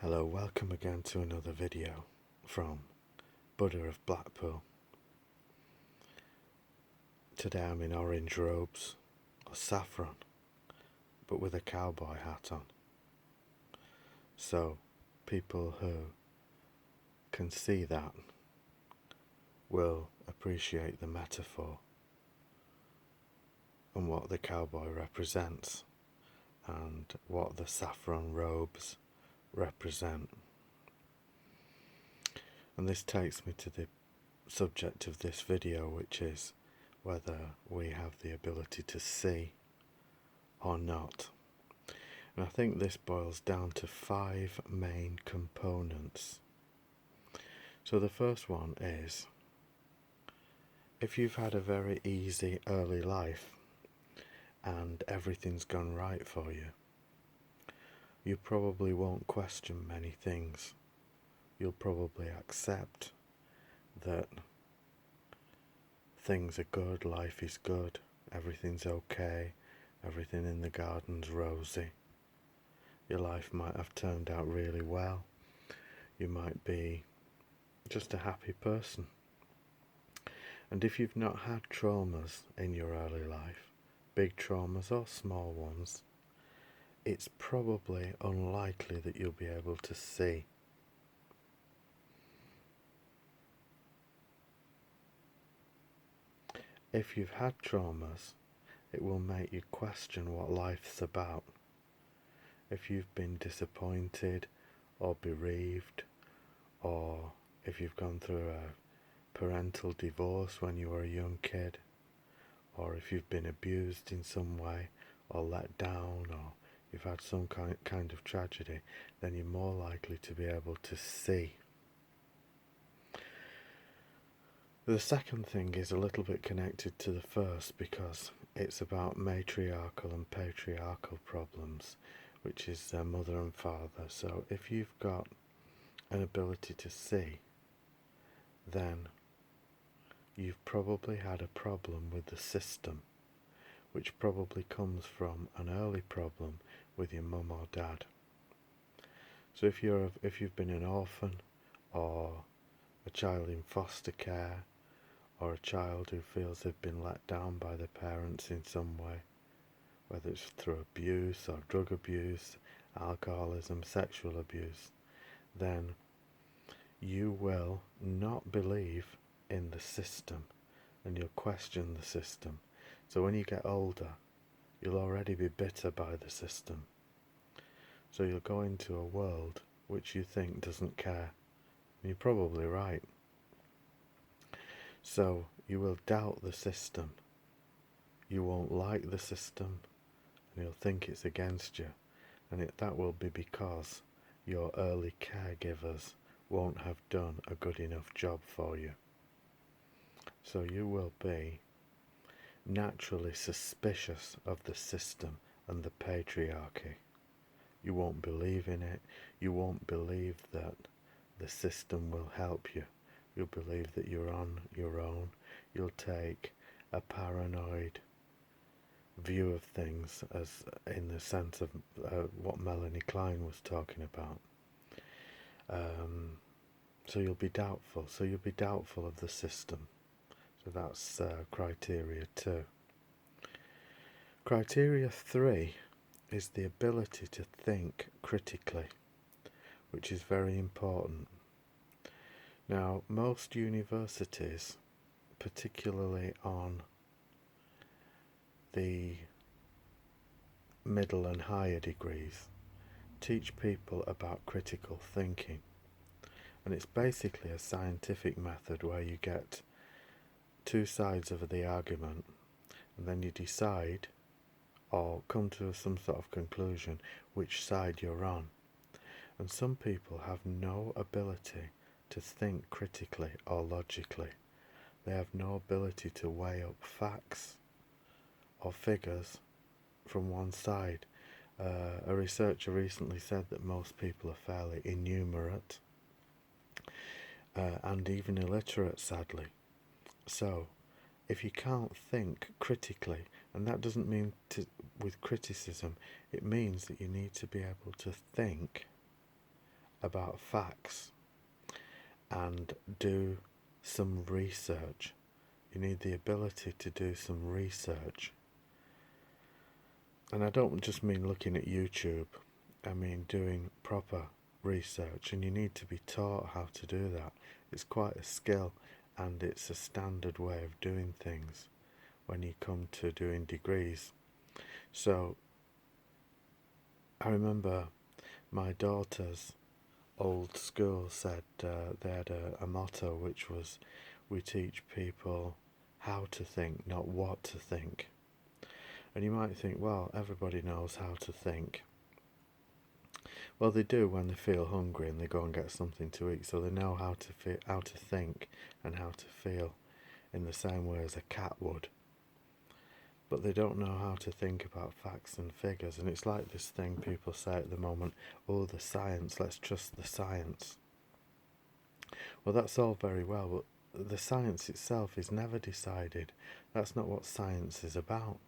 Hello, welcome again to another video from Buddha of Blackpool. Today I'm in orange robes, or saffron, but with a cowboy hat on. So people who can see that will appreciate the metaphor and what the cowboy represents and what the saffron robes represent. And this takes me to the subject of this video, which is whether we have the ability to see or not. And I think this boils down to 5 main components. So the first one is, if you've had a very easy early life and everything's gone right for you, you probably won't question many things. You'll probably accept that things are good, life is good, everything's okay, everything in the garden's rosy. Your life might have turned out really well. You might be just a happy person. And if you've not had traumas in your early life, big traumas or small ones, it's probably unlikely that you'll be able to see. If you've had traumas, it will make you question what life's about. If you've been disappointed or bereaved, or if you've gone through a parental divorce when you were a young kid, or if you've been abused in some way or let down, or you've had some kind of tragedy, then you're more likely to be able to see. The second thing is a little bit connected to the first, because it's about matriarchal and patriarchal problems, which is mother and father. So if you've got an ability to see, then you've probably had a problem with the system, which probably comes from an early problem with your mum or dad. So if you've been an orphan, or a child in foster care, or a child who feels they've been let down by their parents in some way, whether it's through abuse or drug abuse, alcoholism, sexual abuse, then you will not believe in the system and you'll question the system. So when you get older, you'll already be bitter by the system. So you'll go into a world which you think doesn't care. And you're probably right. So you will doubt the system. You won't like the system, and you'll think it's against you. And that will be because your early caregivers won't have done a good enough job for you. So you will be naturally suspicious of the system and the patriarchy. You won't believe in it. You won't believe that the system will help you. You'll believe that you're on your own. You'll take a paranoid view of things, as in the sense of what Melanie Klein was talking about. So you'll be doubtful. So you'll be doubtful of the system. So that's criteria 2. Criteria 3 is the ability to think critically, which is very important. Now, most universities, particularly on the middle and higher degrees, teach people about critical thinking. And it's basically a scientific method where you get 2 sides of the argument, and then you decide or come to some sort of conclusion which side you're on. And some people have no ability to think critically or logically. They have no ability to weigh up facts or figures from one side. A researcher recently said that most people are fairly innumerate and even illiterate, sadly. So if you can't think critically, and that doesn't mean with criticism, it means that you need to be able to think about facts and do some research. You need the ability to do some research. And I don't just mean looking at YouTube, I mean doing proper research, and you need to be taught how to do that. It's quite a skill, and it's a standard way of doing things when you come to doing degrees. So I remember my daughter's old school said they had a motto which was, we teach people how to think, not what to think. And you might think, well, everybody knows how to think. Well, they do when they feel hungry and they go and get something to eat, so they know how to think and how to feel in the same way as a cat would. But they don't know how to think about facts and figures, and it's like this thing people say at the moment, oh, the science, let's trust the science. Well, that's all very well, but the science itself is never decided. That's not what science is about.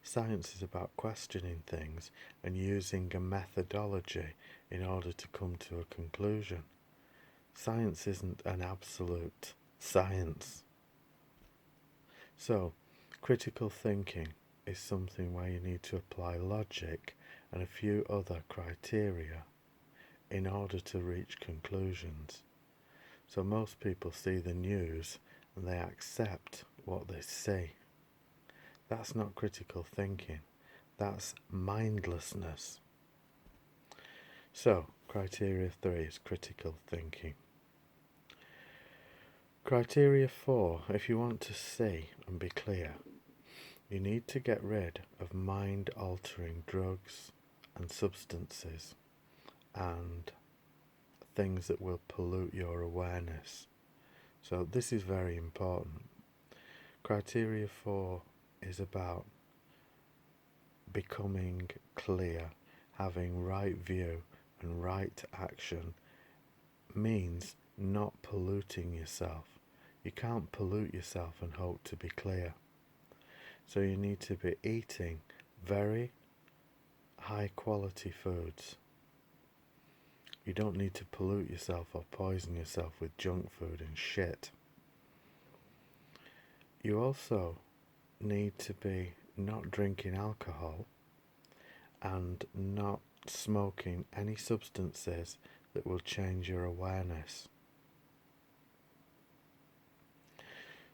Science is about questioning things and using a methodology in order to come to a conclusion. Science isn't an absolute science. So, critical thinking is something where you need to apply logic and a few other criteria in order to reach conclusions. So most people see the news and they accept what they see. That's not critical thinking. That's mindlessness. So, criteria 3 is critical thinking. Criteria 4, if you want to see and be clear, you need to get rid of mind-altering drugs and substances and things that will pollute your awareness. So this is very important. Criteria 4 is about becoming clear, having right view and right action, means not polluting yourself. You can't pollute yourself and hope to be clear. So you need to be eating very high quality foods. You don't need to pollute yourself or poison yourself with junk food and shit. You also need to be not drinking alcohol and not smoking any substances that will change your awareness.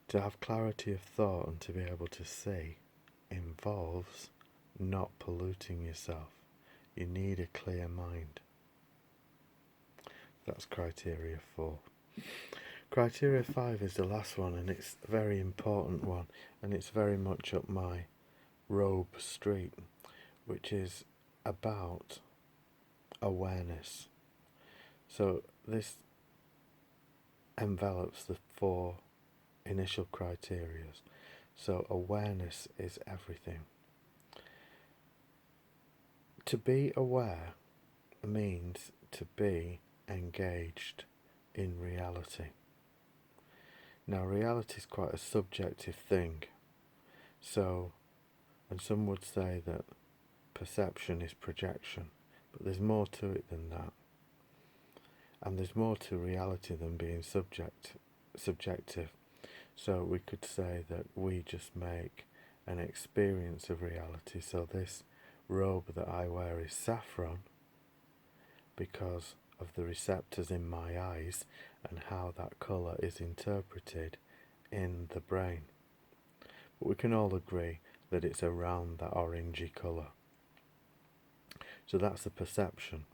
To have clarity of thought and to be able to see involves not polluting yourself. You need a clear mind. That's criteria 4. Criteria 5 is the last one, and it's a very important one, and it's very much up my robe street, which is about awareness. So this envelops the 4 initial criteria. So awareness is everything. To be aware means to be engaged in reality. Now, reality is quite a subjective thing. So, and some would say that perception is projection, but there's more to it than that. And there's more to reality than being subjective. So we could say that we just make an experience of reality. So this robe that I wear is saffron because of the receptors in my eyes and how that colour is interpreted in the brain. But we can all agree that it's around that orangey colour. So that's the perception.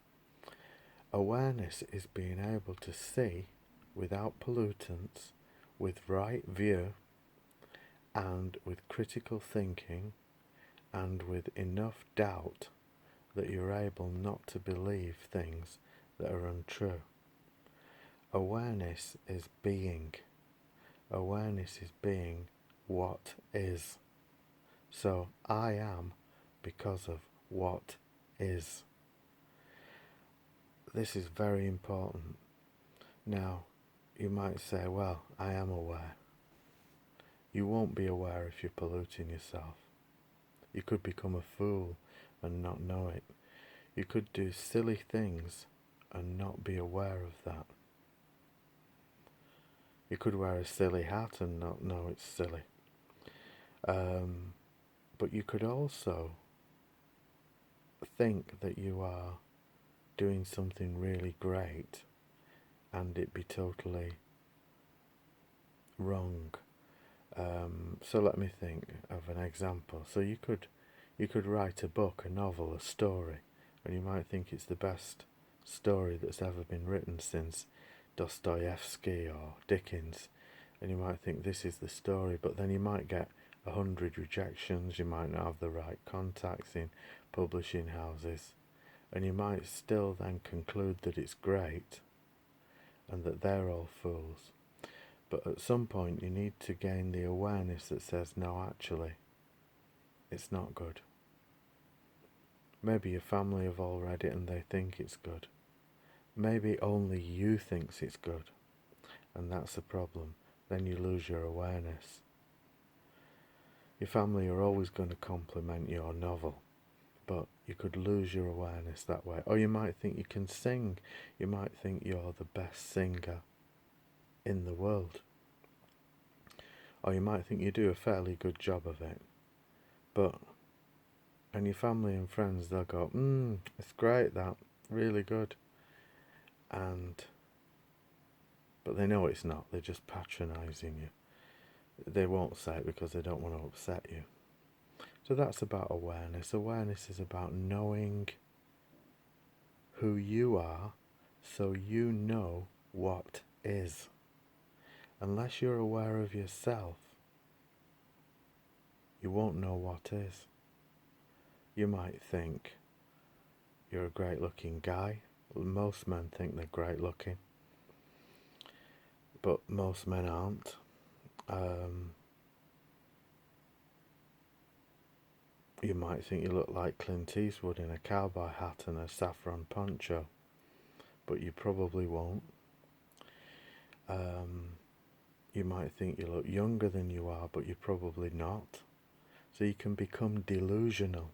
Awareness is being able to see without pollutants, with right view, and with critical thinking, and with enough doubt that you're able not to believe things that are untrue. Awareness is being. Awareness is being what is. So I am because of what is. This is very important. Now, you might say, well, I am aware. You won't be aware if you're polluting yourself. You could become a fool and not know it. You could do silly things and not be aware of that. You could wear a silly hat and not know it's silly. But you could also think that you are doing something really great and it be totally wrong. So let me think of an example. So you could write a book, a novel, a story, and you might think it's the best story that's ever been written since Dostoevsky or Dickens, and you might think this is the story, but then you might get 100 rejections, you might not have the right contacts in publishing houses, and you might still then conclude that it's great and that they're all fools. But at some point you need to gain the awareness that says, no, actually, it's not good. Maybe your family have all read it and they think it's good. Maybe only you thinks it's good, and that's a problem. Then you lose your awareness. Your family are always going to compliment your novel, but you could lose your awareness that way. Or you might think you can sing. You might think you're the best singer in the world. Or you might think you do a fairly good job of it. And your family and friends, they'll go, it's great, that, really good. But they know it's not, they're just patronising you. They won't say it because they don't want to upset you. So that's about awareness. Awareness is about knowing who you are so you know what is. Unless you're aware of yourself, you won't know what is. You might think you're a great looking guy. Most men think they're great looking, but most men aren't. You might think you look like Clint Eastwood in a cowboy hat and a saffron poncho, but you probably won't. You might think you look younger than you are, but you're probably not. So you can become delusional.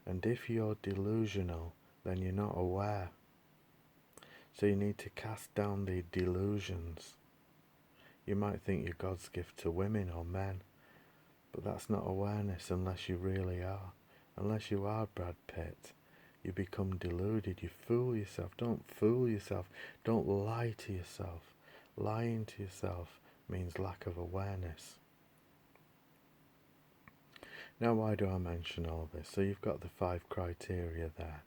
And if you're delusional, then you're not aware. So you need to cast down the delusions. You might think you're God's gift to women or men, but that's not awareness unless you really are. Unless you are Brad Pitt, you become deluded. You fool yourself. Don't fool yourself. Don't lie to yourself. Lying to yourself means lack of awareness. Now, why do I mention all this? So you've got the 5 criteria there.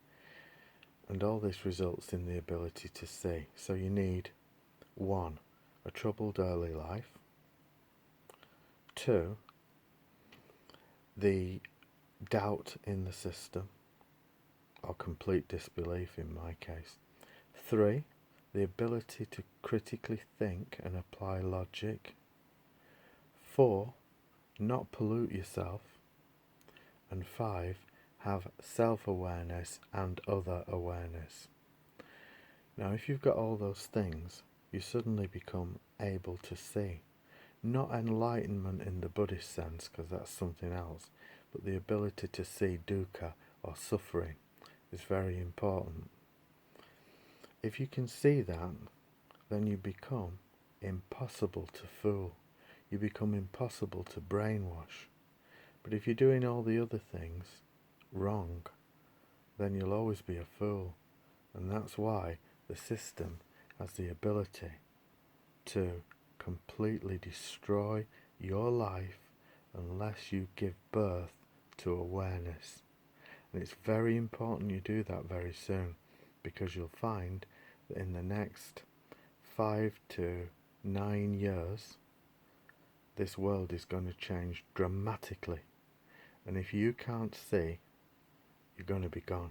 And all this results in the ability to see. So you need 1, a troubled early life. 2, the doubt in the system, or complete disbelief in my case. 3, the ability to critically think and apply logic. 4, not pollute yourself. And 5, have self-awareness and other awareness. Now, if you've got all those things, you suddenly become able to see. Not enlightenment in the Buddhist sense, because that's something else, but the ability to see dukkha, or suffering, is very important. If you can see that, then you become impossible to fool. You become impossible to brainwash. But if you're doing all the other things wrong, then you'll always be a fool. And that's why the system has the ability to completely destroy your life unless you give birth to awareness. And it's very important you do that very soon, because you'll find that in the next 5 to 9 years, this world is going to change dramatically. And if you can't see, you're going to be gone.